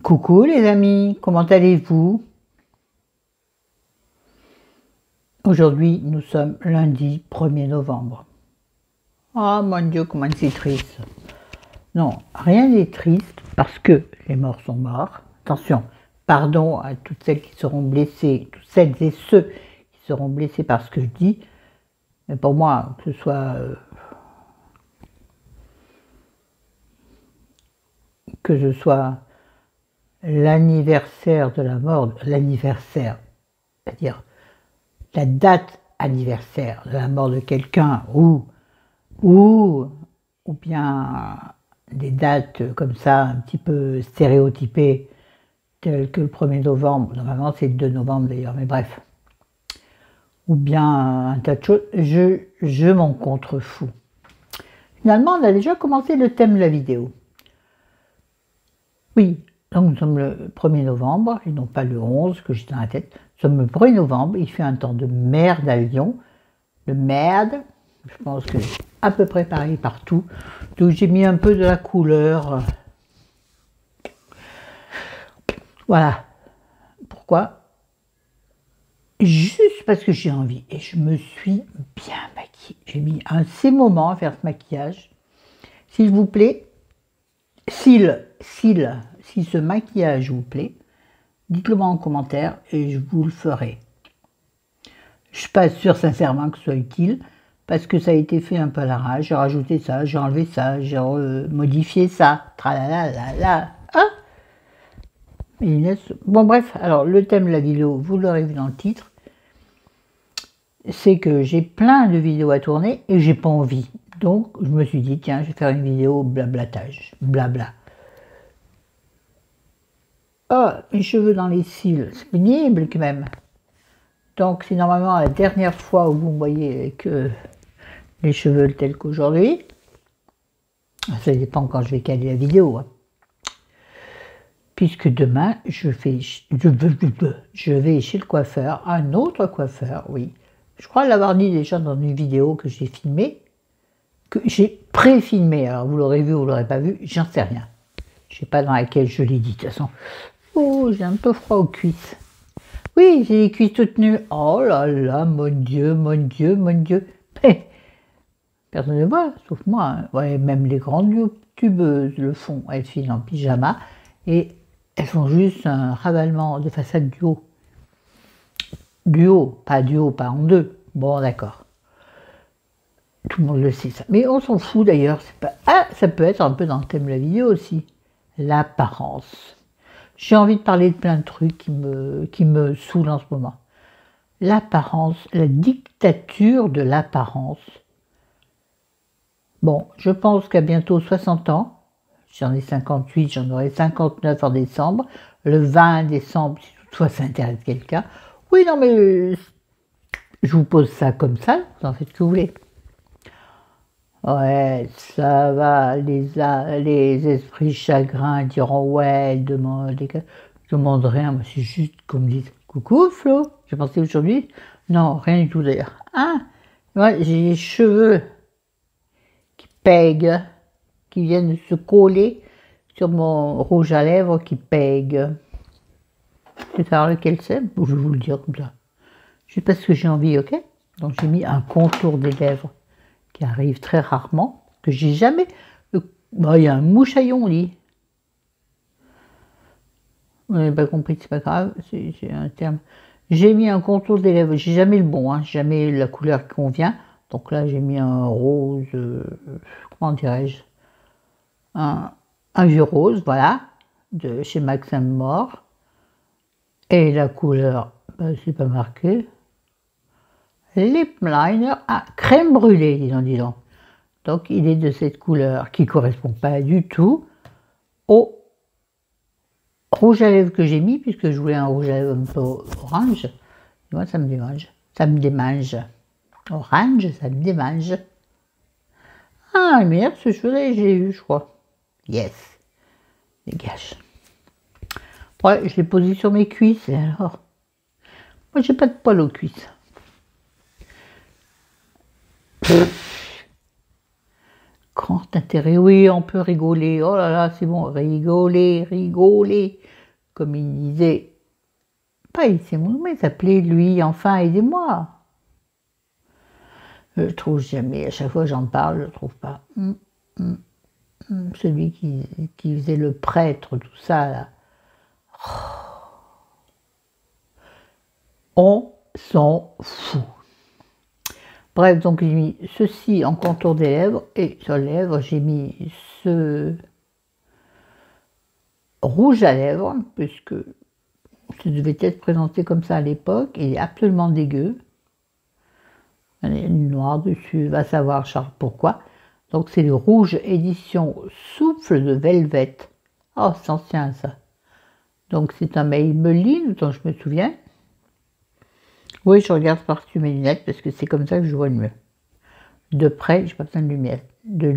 Coucou les amis, comment allez-vous? Aujourd'hui, nous sommes lundi 1er novembre. Oh mon Dieu, comment c'est triste. Non, rien n'est triste parce que les morts sont morts. Attention, pardon à toutes celles qui seront blessées, toutes celles et ceux qui seront blessés par ce que je dis. Mais pour moi, que ce soit l'anniversaire de la mort, l'anniversaire, c'est-à-dire la date anniversaire de la mort de quelqu'un ou bien des dates comme ça un petit peu stéréotypées telles que le 1er novembre, normalement c'est le 2 novembre d'ailleurs, mais bref, ou bien un tas de choses, je m'en contrefous. Finalement, on a déjà commencé le thème de la vidéo. Oui, donc nous sommes le 1er novembre, et non pas le 11 que j'ai dans la tête. Nous sommes le 1er novembre, il fait un temps de merde à Lyon. De merde, je pense que c'est à peu près pareil partout. Donc j'ai mis un peu de la couleur. Voilà. Pourquoi? Juste parce que j'ai envie. Et je me suis bien maquillée. J'ai mis un ces moments à faire ce maquillage. S'il vous plaît, si ce maquillage vous plaît, dites-le moi en commentaire et je vous le ferai. Je ne suis pas sûre sincèrement que ce soit utile parce que ça a été fait un peu à l'arrache. J'ai rajouté ça, j'ai enlevé ça, j'ai modifié ça. Tralalala. Ah, bon bref, alors le thème de la vidéo, vous l'aurez vu dans le titre, c'est que j'ai plein de vidéos à tourner et j'ai pas envie. Donc je me suis dit tiens, je vais faire une vidéo blablatage, blabla. Oh, mes cheveux dans les cils, c'est pénible quand même. Donc c'est normalement la dernière fois où vous me voyez avec les cheveux tels qu'aujourd'hui. Ça dépend quand je vais caler la vidéo. Hein. Puisque demain, je vais chez le coiffeur, un autre coiffeur, oui. Je crois l'avoir dit déjà dans une vidéo que j'ai filmée, que j'ai pré-filmée. Alors vous l'aurez vu ou vous l'aurez pas vu, j'en sais rien. Je ne sais pas dans laquelle je l'ai dit de toute façon. Oh, j'ai un peu froid aux cuisses. Oui, j'ai les cuisses toutes nues. Oh là là, mon Dieu, mon Dieu, mon Dieu. Personne ne voit, sauf moi. Hein. Ouais, même les grandes youtubeuses le font. Elles filent en pyjama et elles font juste un ravalement de façade du haut. Du haut, pas en deux. Bon, d'accord. Tout le monde le sait, ça. Mais on s'en fout d'ailleurs. Ah, ça peut être un peu dans le thème de la vidéo aussi. L'apparence. J'ai envie de parler de plein de trucs qui me saoulent en ce moment. L'apparence, la dictature de l'apparence. Bon, je pense qu'à bientôt 60 ans, j'en ai 58, j'en aurai 59 en décembre, le 20 décembre, si toutefois ça intéresse quelqu'un. Oui, non, mais je vous pose ça comme ça, vous en faites ce que vous voulez. Ouais, ça va, les esprits chagrins diront ouais, demande rien, moi c'est juste qu'on me dise coucou Flo, j'ai pensé aujourd'hui, non, rien du tout d'ailleurs. Ah, moi j'ai les cheveux qui pèguent, qui viennent se coller sur mon rouge à lèvres qui pègue. Je vais savoir lequel c'est, ou je vais vous le dire comme ça. Je sais pas ce que j'ai envie, ok? Donc j'ai mis un contour des lèvres qui arrive très rarement, que j'ai jamais... Bon, il y a un mouchaillon, lit. Vous n'avez pas compris, c'est pas grave, c'est un terme. J'ai mis un contour des lèvres, j'ai jamais le bon, hein, jamais la couleur qui convient. Donc là, j'ai mis un rose, comment dirais-je, un vieux rose, voilà, de chez Maxime Mort. Et la couleur, ben, c'est pas marqué. Lip liner à crème brûlée, dis donc. Donc il est de cette couleur qui ne correspond pas du tout au rouge à lèvres que j'ai mis, puisque je voulais un rouge à lèvres un peu orange. Moi, ça me démange. Ça me démange. Orange, ça me démange. Ah, merde, ce cheveu-là, j'ai eu, je crois. Yes. Dégage. Ouais, je l'ai posé sur mes cuisses, et alors. Moi, j'ai pas de poils aux cuisses. Grand d'intérêt. Oui, on peut rigoler. Oh là là, c'est bon, rigoler, rigoler. Comme il disait, pas c'est moi, mais il s'appelait lui, enfin, aidez-moi. Je trouve jamais, à chaque fois que j'en parle, je ne trouve pas. Celui qui faisait le prêtre, tout ça, là. On s'en fout. Bref, donc j'ai mis ceci en contour des lèvres, et sur les lèvres, j'ai mis ce rouge à lèvres, puisque ça devait être présenté comme ça à l'époque, il est absolument dégueu. Il y a une noire dessus, va savoir Charles pourquoi. Donc c'est le rouge édition souffle de Velvet. Oh, c'est ancien ça. Donc c'est un Maybelline, dont je me souviens. Oui, je regarde par-dessus mes lunettes parce que c'est comme ça que je vois le mieux. De près, j'ai pas besoin de lunettes. De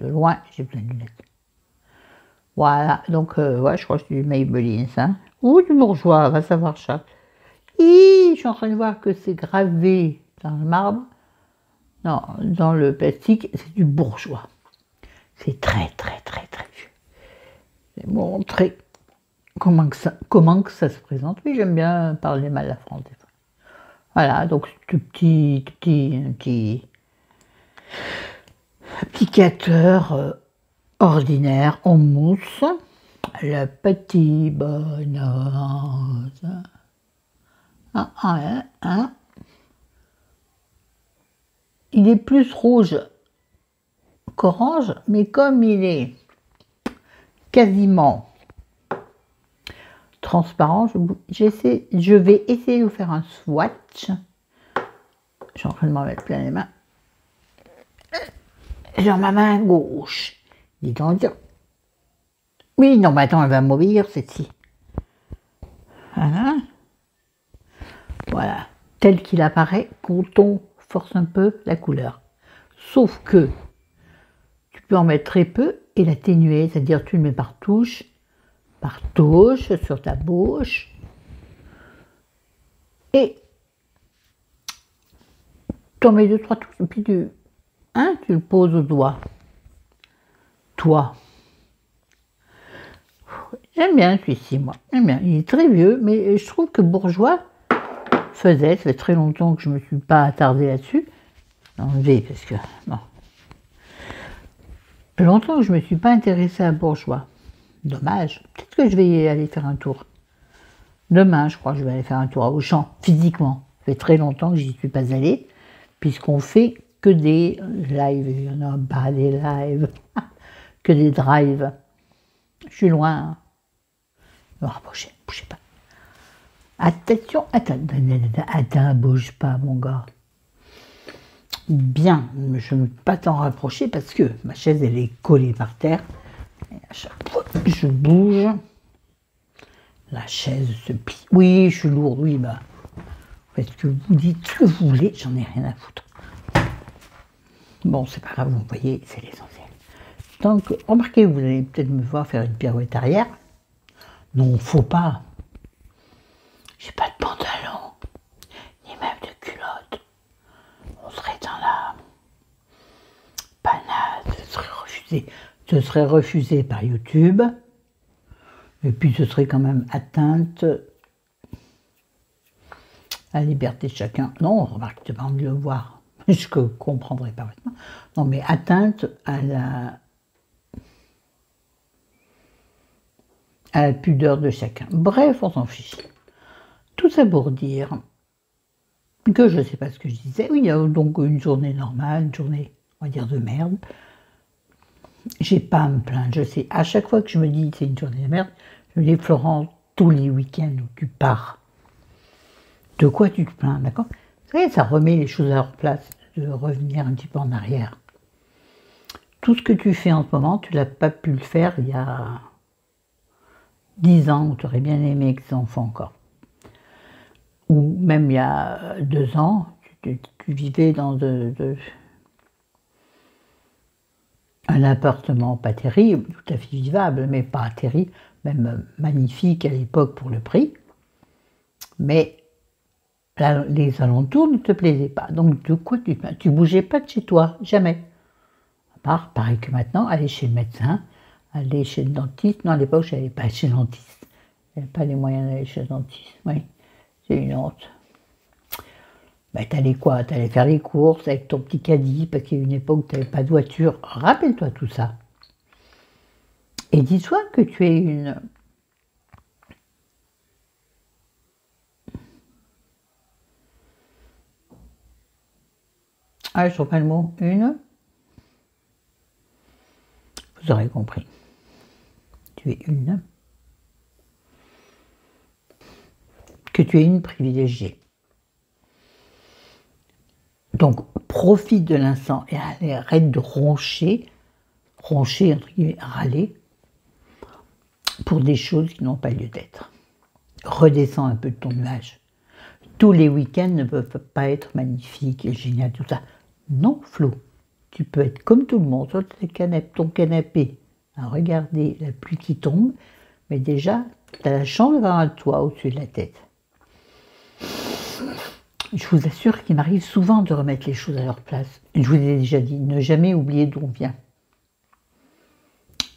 loin, j'ai besoin de lunettes. Voilà, donc ouais, je crois que c'est du Maybelline ça. Ou du Bourjois, va savoir ça. Je suis en train de voir que c'est gravé dans le marbre. Non, dans le plastique, c'est du Bourjois. C'est très vieux. Je vais montrer comment que ça se présente. Oui, j'aime bien parler mal la France des fois. Voilà, donc ce petit applicateur ordinaire en mousse. Le petit bonhomme. Il est plus rouge qu'orange, mais comme il est quasiment transparent, je vais essayer de vous faire un swatch. Je suis en train de m'en mettre plein les mains. Sur ma main gauche. Dis donc. Oui, non, mais attends, elle va m'obéir, celle-ci. Voilà. Voilà. Tel qu'il apparaît, quand on force un peu la couleur. Sauf que tu peux en mettre très peu et l'atténuer, c'est-à-dire tu le mets par touche, sur ta bouche. Et tu en mets 2-3 touches, et puis tu le poses au doigt. Toi. J'aime bien celui-ci, moi. J'aime bien. Il est très vieux, mais je trouve que Bourjois ça fait très longtemps que je ne me suis pas attardée là-dessus. Enlever, parce que, bon. Longtemps que je ne me suis pas intéressée à Bourjois. Dommage. Peut-être que je vais y aller faire un tour. Demain, je crois que je vais aller faire un tour à Auchan, physiquement. Ça fait très longtemps que j'y suis pas allée, puisqu'on fait que des lives. Il y en a pas des lives, que des drives. Je suis loin. Hein. Ne rapprochez, bougez pas. Attention, attends, bouge pas, mon gars. Bien, je ne peux pas t'en rapprocher parce que ma chaise, elle est collée par terre. Et à chaque fois que je bouge, la chaise se plie. Oui, je suis lourde, oui, bah. Faites ce que vous dites, ce que vous voulez, j'en ai rien à foutre. Bon, c'est pas grave, vous voyez, c'est l'essentiel. Donc, remarquez, vous allez peut-être me voir faire une pirouette arrière. Non, faut pas. J'ai pas de pantalon, ni même de culotte. On serait dans la panade, ce serait refusé par YouTube. Et puis ce serait quand même atteinte à la liberté de chacun. Non, remarque, tu demandes de le voir. Je comprendrai parfaitement. Non, mais atteinte à la pudeur de chacun. Bref, on s'en fiche. Tout ça pour dire que je ne sais pas ce que je disais. Oui, il y a donc une journée normale, une journée, on va dire, de merde. J'ai pas à me plaindre. Je sais, à chaque fois que je me dis c'est une journée de merde, je me dis Florence, tous les week-ends où tu pars, de quoi tu te plains, d'accord? Vous savez, ça remet les choses à leur place, de revenir un petit peu en arrière. Tout ce que tu fais en ce moment, tu n'as pas pu le faire il y a 10 ans, où tu aurais bien aimé que tes enfants encore. Ou même il y a 2 ans, tu vivais dans un appartement pas terrible, tout à fait vivable, mais pas terrible, même magnifique à l'époque pour le prix. Mais les alentours ne te plaisaient pas. Donc de quoi tu te plains? Tu bougeais pas de chez toi, jamais. À part, pareil que maintenant, aller chez le médecin, aller chez le dentiste. Non, à l'époque, je n'allais pas chez le dentiste. Je n'avais pas les moyens d'aller chez le dentiste. Oui, c'est une honte. Ben, t'allais quoi? T'allais faire les courses avec ton petit caddie, parce qu'il y a une époque où tu n'avais pas de voiture. Rappelle-toi tout ça. Et dis-toi que tu es une... Ah, je trouve pas le mot. Une... Vous aurez compris. Tu es une... Que tu es une privilégiée. Donc, profite de l'instant et allez, arrête de roncher, entre guillemets, râler, pour des choses qui n'ont pas lieu d'être. Redescends un peu de ton nuage. Tous les week-ends ne peuvent pas être magnifiques et géniaux, tout ça. Non, Flo, tu peux être comme tout le monde sur ton canapé, à regarder la pluie qui tombe, mais déjà, tu as la chance d'avoir un toit au-dessus de la tête. Je vous assure qu'il m'arrive souvent de remettre les choses à leur place. Je vous ai déjà dit, ne jamais oublier d'où on vient.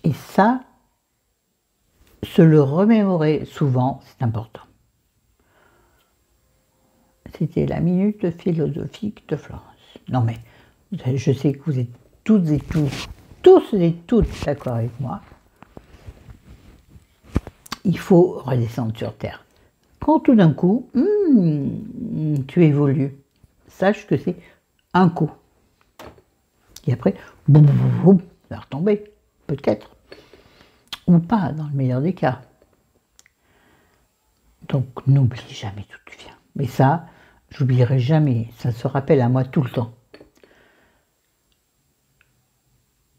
Et ça, se le remémorer souvent, c'est important. C'était la minute philosophique de Florence. Non mais, je sais que vous êtes toutes et tous et toutes d'accord avec moi. Il faut redescendre sur Terre. Quand tout d'un coup, tu évolues, sache que c'est un coup. Et après, boum, boum, boum, ça va retomber, peut-être. Ou pas, dans le meilleur des cas. Donc, n'oublie jamais d'où tu viens. Mais ça, j'oublierai jamais. Ça se rappelle à moi tout le temps.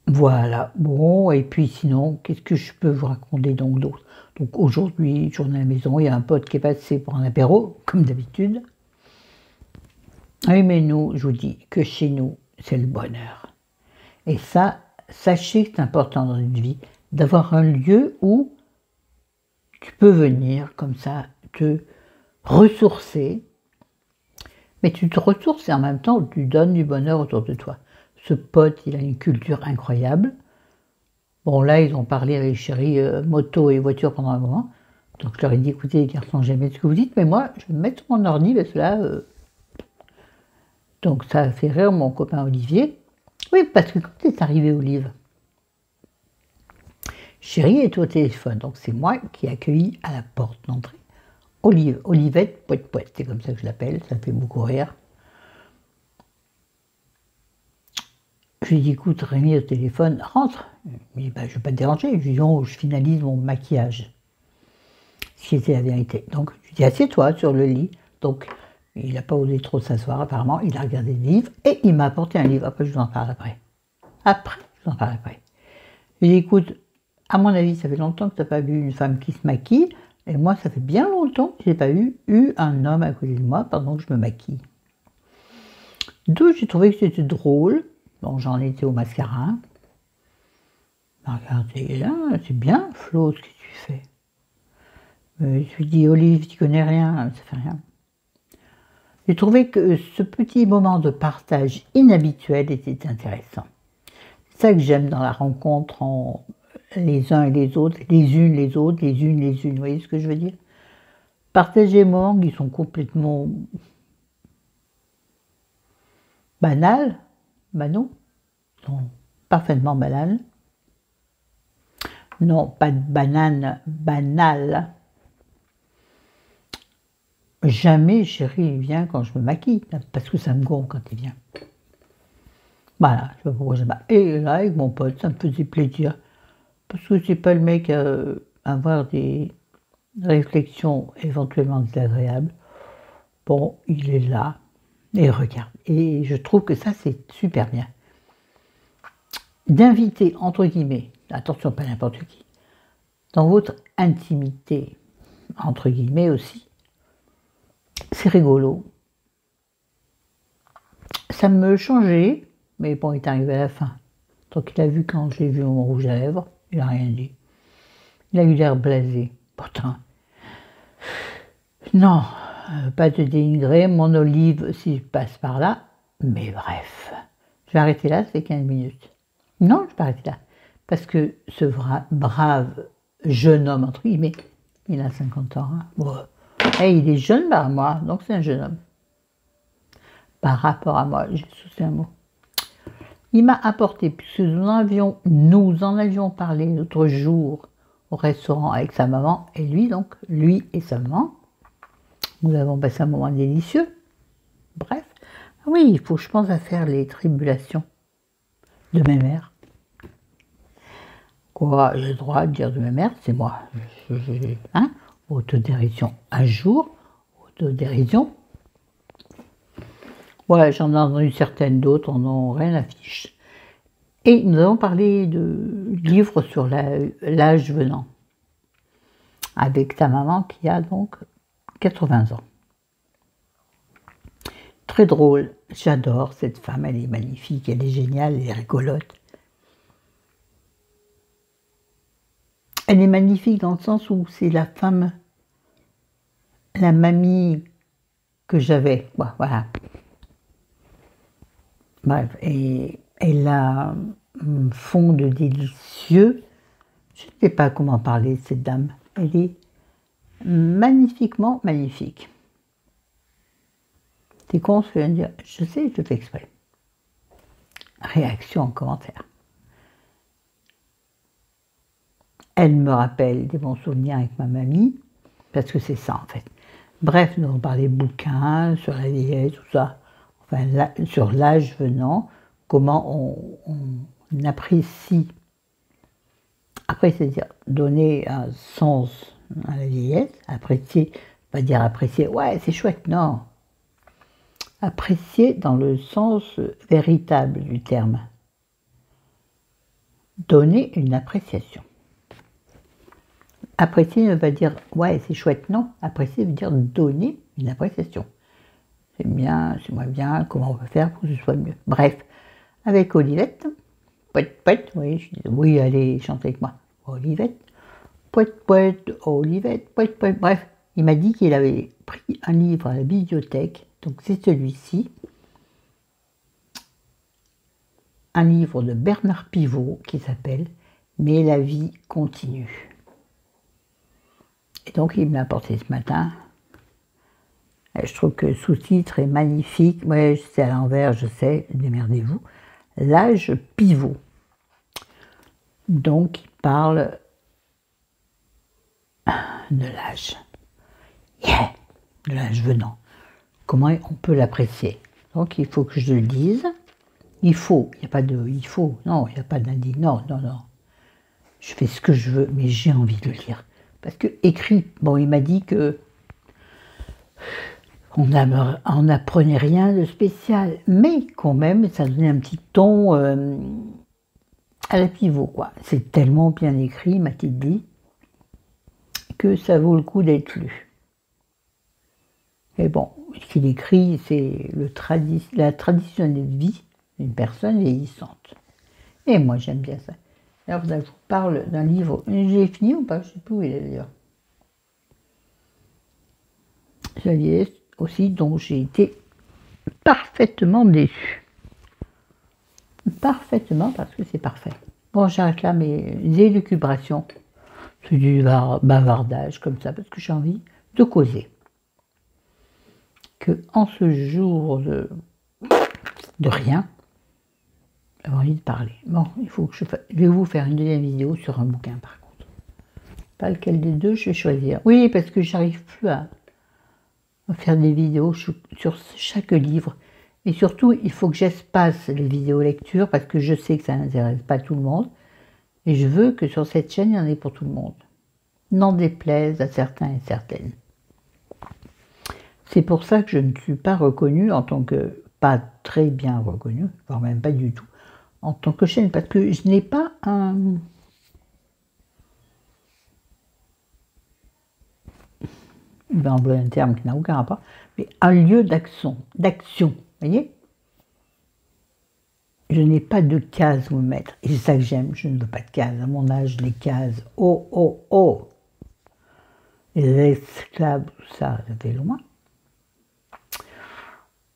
Voilà. Bon, et puis sinon, qu'est-ce que je peux vous raconter donc d'autre? Donc aujourd'hui, journée à la maison, il y a un pote qui est passé pour un apéro, comme d'habitude. Oui, mais nous, je vous dis que chez nous, c'est le bonheur. Et ça, sachez que c'est important dans une vie, d'avoir un lieu où tu peux venir comme ça, te ressourcer, mais tu te ressources et en même temps, tu donnes du bonheur autour de toi. Ce pote, il a une culture incroyable. Bon, là, ils ont parlé avec chéri moto et voiture pendant un moment. Donc, je leur ai dit, écoutez, les garçons, j'aime bien ce que vous dites, mais moi, je vais me mettre sur mon ordi, parce que là... Donc, ça a fait rire mon copain Olivier. Oui, parce que quand c'est arrivé Olive, chéri est au téléphone, donc c'est moi qui ai accueilli à la porte d'entrée Olive, Olivette, poète, c'est comme ça que je l'appelle, ça me fait beaucoup rire. Je lui ai dit, écoute, Rémi au téléphone, rentre. Il dit, bah, je ne vais pas te déranger. Je lui ai dit, oh, je finalise mon maquillage. Ce qui était la vérité. Donc, je lui ai dit, assieds-toi sur le lit. Donc, il n'a pas osé trop s'asseoir, apparemment. Il a regardé le livre et il m'a apporté un livre. Après, je vous en parle après. Je vous en parle après. Je lui ai dit, écoute, à mon avis, ça fait longtemps que tu n'as pas vu une femme qui se maquille. Et moi, ça fait bien longtemps que je n'ai pas eu un homme à côté de moi pendant que je me maquille. Donc, j'ai trouvé que c'était drôle. Bon, j'en étais au mascara. Regardez là, c'est bien, Flo, ce que tu fais. Je lui dis, Olive, tu connais rien, ça fait rien. J'ai trouvé que ce petit moment de partage inhabituel était intéressant. C'est ça que j'aime dans la rencontre entre les uns et les autres, les unes les autres, les unes les unes, vous voyez ce que je veux dire? Partager des moments qui sont complètement banals, non, parfaitement banals. Non, pas de banane banale. Jamais chéri il vient quand je me maquille, parce que ça me gonfle quand il vient. Voilà, je sais pas pourquoi j'aime pas. Et là, avec mon pote, ça me faisait plaisir. Parce que c'est pas le mec à avoir des réflexions éventuellement désagréables. Bon, il est là, et regarde. Et je trouve que ça, c'est super bien. D'inviter, entre guillemets, attention, pas n'importe qui, dans votre intimité, entre guillemets aussi, c'est rigolo. Ça me changeait, mais bon, il est arrivé à la fin. Donc il a vu quand j'ai vu mon rouge à lèvres, il n'a rien dit. Il a eu l'air blasé. Pourtant, non, pas te dénigrer, mon Olive, si je passe par là, mais bref. Je vais arrêter là, ça fait 15 minutes. Non, je vais arrêter là. Parce que ce brave jeune homme, entre guillemets, il a 50 ans. Hein. Bon. Et il est jeune par moi, donc c'est un jeune homme. Par rapport à moi, j'ai souci un mot. Il m'a apporté, puisque nous en avions parlé l'autre jour au restaurant avec sa maman, et lui donc, lui et sa maman, nous avons passé un moment délicieux. Bref, oui, il faut, je pense, à faire les tribulations de ma mère. Quoi, j'ai le droit de dire de ma mère, c'est moi. Hein, autodérision un jour, autodérision. Ouais, j'en ai entendu certaines, d'autres en ont rien à fiche. Et nous avons parlé de livres sur l'âge venant, avec ta maman qui a donc 80 ans. Très drôle, j'adore cette femme, elle est magnifique, elle est géniale, elle est rigolote. Elle est magnifique dans le sens où c'est la femme, la mamie que j'avais, voilà. Bref, et elle a un fond de délicieux. Je ne sais pas comment parler de cette dame. Elle est magnifiquement magnifique. T'es con, je viens de dire, je sais, je fais exprès. Réaction en commentaire. Elle me rappelle des bons souvenirs avec ma mamie, parce que c'est ça en fait. Bref, nous avons parlé bouquins, sur la vieillesse, tout ça. Enfin, sur l'âge venant, comment on apprécie, après c'est-à-dire donner un sens à la vieillesse, apprécier, pas dire apprécier, ouais c'est chouette, non. Apprécier dans le sens véritable du terme. Donner une appréciation. Apprécier ne veut pas dire ouais c'est chouette, non. Apprécier veut dire donner une appréciation. C'est bien, c'est moins bien, comment on peut faire pour que ce soit mieux. Bref, avec Olivette, poète, poète, oui, allez, chantez avec moi. Olivette, poète, poète, Olivette, poète, poète. Bref, il m'a dit qu'il avait pris un livre à la bibliothèque, donc c'est celui-ci. Un livre de Bernard Pivot qui s'appelle « Mais la vie continue ». Et donc il me l'a apporté ce matin. Et je trouve que le sous-titre est magnifique. Ouais, c'est à l'envers, je sais, démerdez-vous. L'âge pivot. Donc, il parle de l'âge. Yeah, de l'âge venant. Comment on peut l'apprécier. Donc, il faut que je le dise. Il faut, il n'y a pas de il faut. Non, il n'y a pas d'indice. Non, non, non. Je fais ce que je veux, mais j'ai envie de le lire. Parce que écrit, bon, il m'a dit que on n'apprenait rien de spécial, mais quand même, ça donnait un petit ton à la Pivot, quoi. C'est tellement bien écrit, m'a-t-il dit, que ça vaut le coup d'être lu. Et bon, ce qu'il écrit, c'est la traditionnelle vie d'une personne vieillissante. Et moi, j'aime bien ça. Alors, je vous parle d'un livre, j'ai fini ou pas? Je ne sais plus où il est d'ailleurs. La vieillesse aussi, dont j'ai été parfaitement déçue. Parfaitement, parce que c'est parfait. Bon, j'arrête là mes élucubrations. C'est du bavardage comme ça, parce que j'ai envie de causer. Que en ce jour de rien, j'ai envie de parler. Bon, il faut que je vais vous faire une deuxième vidéo sur un bouquin par contre. Pas lequel des deux je vais choisir. Oui, parce que j'arrive plus à faire des vidéos sur chaque livre. Et surtout, il faut que j'espace les vidéos lecture parce que je sais que ça n'intéresse pas tout le monde. Et je veux que sur cette chaîne, il y en ait pour tout le monde. N'en déplaise à certains et certaines. C'est pour ça que je ne suis pas reconnue en tant que, pas très bien reconnue, voire même pas du tout, en tant que chaîne, parce que je n'ai pas un... Ben, un terme qui n'a aucun rapport, mais un lieu d'action, vous voyez? Je n'ai pas de cases où me mettre, et c'est ça que j'aime, je ne veux pas de cases, à mon âge, les cases, oh, oh, oh, les esclaves, tout ça, ça fait loin.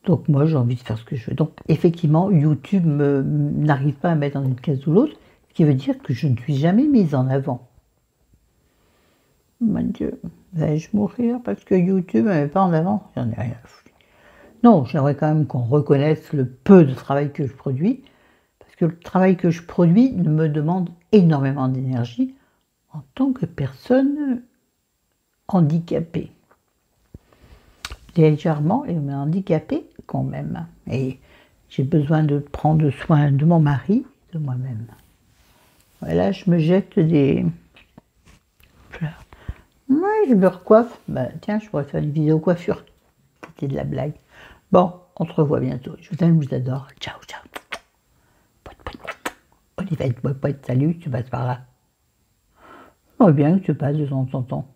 Donc moi, j'ai envie de faire ce que je veux. Donc effectivement, YouTube n'arrive pas à mettre dans une case ou l'autre, ce qui veut dire que je ne suis jamais mise en avant. Mon Dieu, vais-je mourir parce que YouTube ne met pas en avant? J'en ai rien à foutre. Non, j'aimerais quand même qu'on reconnaisse le peu de travail que je produis, parce que le travail que je produis me demande énormément d'énergie en tant que personne handicapée. Légèrement, mais handicapée quand même. Et j'ai besoin de prendre soin de mon mari, de moi-même. Voilà, je me jette des fleurs. Moi, je me recoiffe. Bah, tiens, je pourrais faire une vidéo coiffure. C'était de la blague. Bon, on se revoit bientôt. Je vous aime, je vous adore. Ciao, ciao. Olivette, salut, tu passes par là. Oh bien que tu passes de temps en temps.